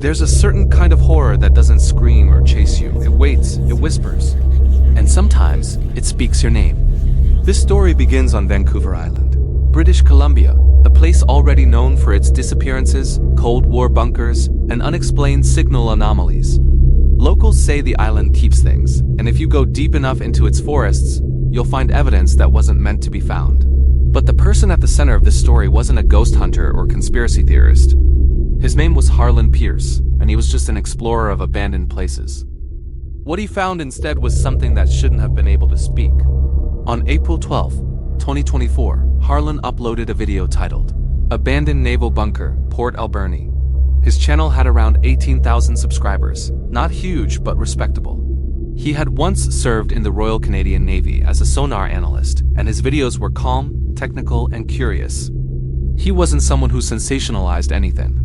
There's a certain kind of horror that doesn't scream or chase you. It waits, it whispers, and sometimes it speaks your name. This story begins on Vancouver Island, British Columbia, a place already known for its disappearances, Cold War bunkers, and unexplained signal anomalies. Locals say the island keeps things, and if you go deep enough into its forests, you'll find evidence that wasn't meant to be found. But the person at the center of this story wasn't a ghost hunter or conspiracy theorist. His name was Harlan Pierce, and he was just an explorer of abandoned places. What he found instead was something that shouldn't have been able to speak. On April 12, 2024, Harlan uploaded a video titled, "Abandoned Naval Bunker, Port Alberni." His channel had around 18,000 subscribers, not huge but respectable. He had once served in the Royal Canadian Navy as a sonar analyst, and his videos were calm, technical, and curious. He wasn't someone who sensationalized anything.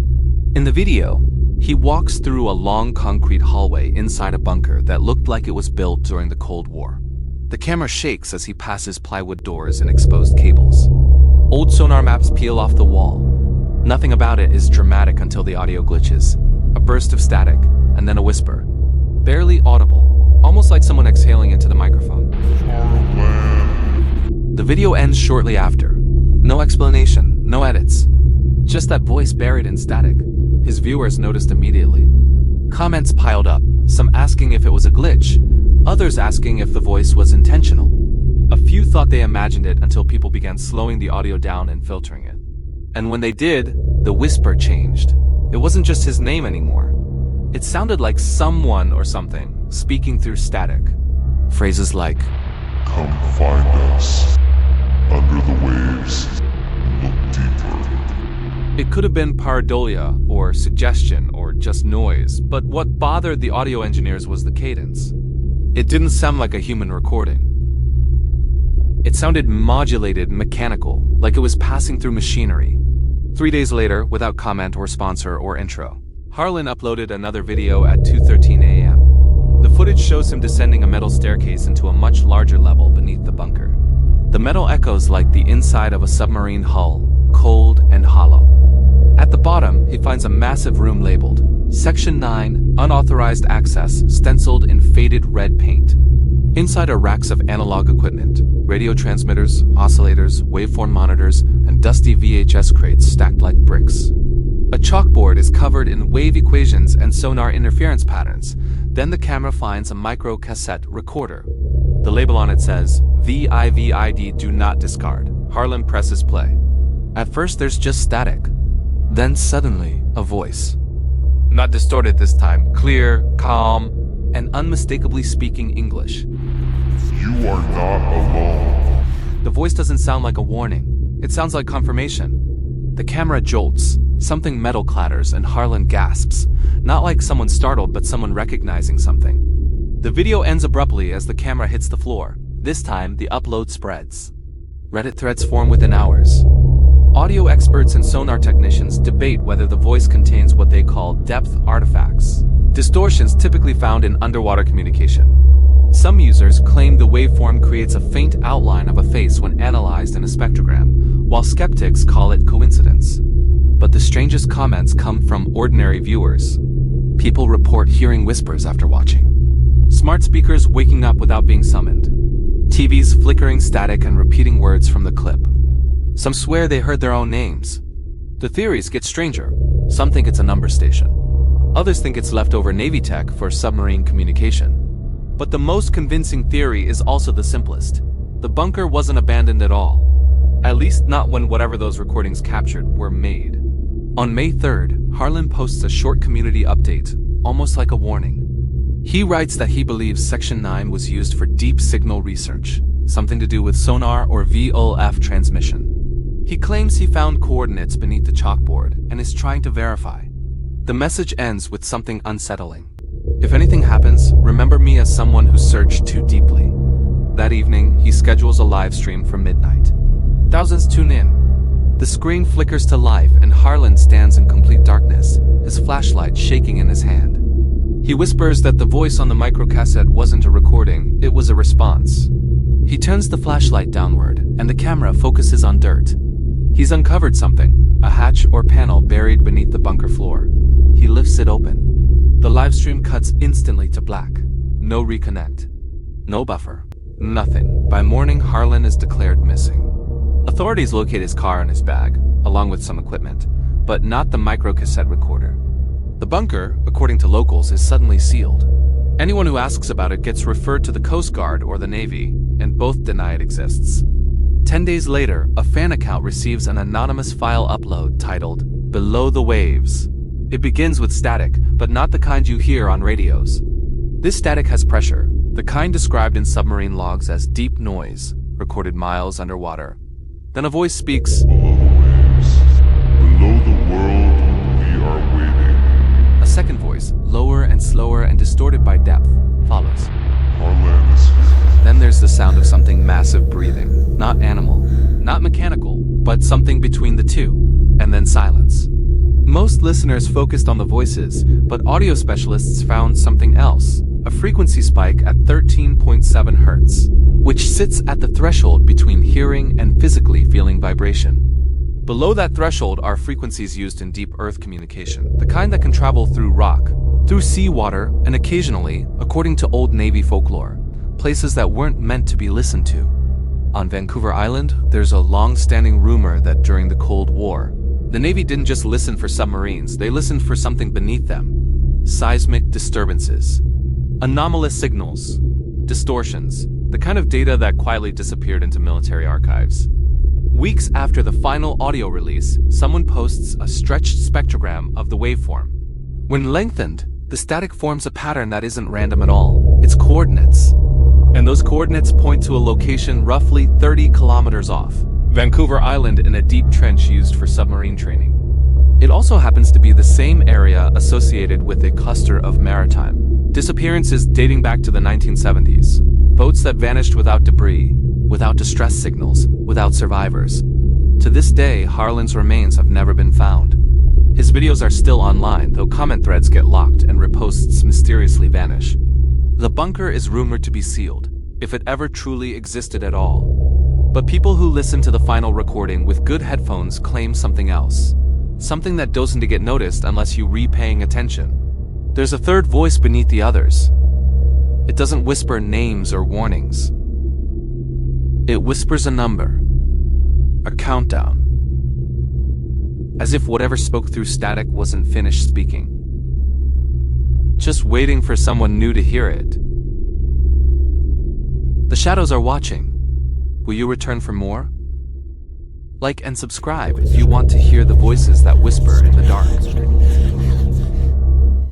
In the video, he walks through a long concrete hallway inside a bunker that looked like it was built during the Cold War. The camera shakes as he passes plywood doors and exposed cables. Old sonar maps peel off the wall. Nothing about it is dramatic until the audio glitches. A burst of static, and then a whisper. Barely audible, almost like someone exhaling into the microphone. The video ends shortly after. No explanation, no edits. Just that voice buried in static. His viewers noticed immediately. Comments piled up, some asking if it was a glitch, others asking if the voice was intentional. A few thought they imagined it until people began slowing the audio down and filtering it. And when they did, the whisper changed. It wasn't just his name anymore. It sounded like someone or something speaking through static. Phrases like, "Come find us. Under the waves. Look deeper." It could have been pareidolia, or suggestion, or just noise, but what bothered the audio engineers was the cadence. It didn't sound like a human recording. It sounded modulated, mechanical, like it was passing through machinery. 3 days later, without comment or sponsor or intro, Harlan uploaded another video at 2:13 a.m. The footage shows him descending a metal staircase into a much larger level beneath the bunker. The metal echoes like the inside of a submarine hull, cold and hollow. At the bottom, he finds a massive room labeled Section 9, Unauthorized Access, stenciled in faded red paint. Inside are racks of analog equipment, radio transmitters, oscillators, waveform monitors, and dusty VHS crates stacked like bricks. A chalkboard is covered in wave equations and sonar interference patterns. Then the camera finds a micro cassette recorder. The label on it says, VIVID do not discard. Harlan presses play. At first there's just static. Then suddenly, a voice. Not distorted this time, clear, calm, and unmistakably speaking English. "You are not alone." The voice doesn't sound like a warning. It sounds like confirmation. The camera jolts, something metal clatters, and Harlan gasps. Not like someone startled, but someone recognizing something. The video ends abruptly as the camera hits the floor. This time, the upload spreads. Reddit threads form within hours. Audio experts and sonar technicians debate whether the voice contains what they call depth artifacts, distortions typically found in underwater communication. Some users claim the waveform creates a faint outline of a face when analyzed in a spectrogram, while skeptics call it coincidence. But the strangest comments come from ordinary viewers. People report hearing whispers after watching. Smart speakers waking up without being summoned. TVs flickering static and repeating words from the clip. Some swear they heard their own names. The theories get stranger. Some think it's a number station. Others think it's leftover Navy tech for submarine communication. But the most convincing theory is also the simplest. The bunker wasn't abandoned at all. At least not when whatever those recordings captured were made. On May 3rd, Harlan posts a short community update, almost like a warning. He writes that he believes Section 9 was used for deep signal research, something to do with sonar or VOF transmission. He claims he found coordinates beneath the chalkboard and is trying to verify. The message ends with something unsettling. If anything happens, remember me as someone who searched too deeply. That evening, he schedules a live stream for midnight. Thousands tune in. The screen flickers to life and Harlan stands in complete darkness, his flashlight shaking in his hand. He whispers that the voice on the microcassette wasn't a recording, it was a response. He turns the flashlight downward, and the camera focuses on dirt. He's uncovered something, a hatch or panel buried beneath the bunker floor. he lifts it open. The live stream cuts instantly to black. No reconnect. No buffer. Nothing. By morning, Harlan is declared missing. Authorities locate his car and his bag, along with some equipment, but not the microcassette recorder. The bunker, according to locals, is suddenly sealed. Anyone who asks about it gets referred to the Coast Guard or the Navy, and both deny it exists. 10 days later, a fan account receives an anonymous file upload titled "Below the Waves." It begins with static, but not the kind you hear on radios. This static has pressure, the kind described in submarine logs as deep noise, recorded miles underwater. Then a voice speaks, Below the waves, below the world, we are waiting. A second voice, lower and slower and distorted by depth, follows. Harlan is here. Then there's the sound of something massive breathing, not animal, not mechanical, but something between the two, and then silence. Most listeners focused on the voices, but audio specialists found something else, a frequency spike at 13.7 Hz, which sits at the threshold between hearing and physically feeling vibration. Below that threshold are frequencies used in deep Earth communication, the kind that can travel through rock, through seawater, and occasionally, according to old Navy folklore, places that weren't meant to be listened to. On Vancouver Island, there's a long-standing rumor that during the Cold War, the Navy didn't just listen for submarines, they listened for something beneath them. Seismic disturbances, anomalous signals, distortions, the kind of data that quietly disappeared into military archives. Weeks after the final audio release, someone posts a stretched spectrogram of the waveform. When lengthened, the static forms a pattern that isn't random at all. It's coordinates. And those coordinates point to a location roughly 30 kilometers off. Vancouver Island in a deep trench used for submarine training. It also happens to be the same area associated with a cluster of maritime disappearances dating back to the 1970s. Boats that vanished without debris, without distress signals, without survivors. To this day, Harlan's remains have never been found. His videos are still online, though comment threads get locked and reposts mysteriously vanish. The bunker is rumored to be sealed, if it ever truly existed at all. But people who listen to the final recording with good headphones claim something else. Something that doesn't get noticed unless you re-paying attention. There's a third voice beneath the others. It doesn't whisper names or warnings. It whispers a number. A countdown. As if whatever spoke through static wasn't finished speaking. Just waiting for someone new to hear it. The shadows are watching. Will you return for more? Like and subscribe if you want to hear the voices that whisper in the dark.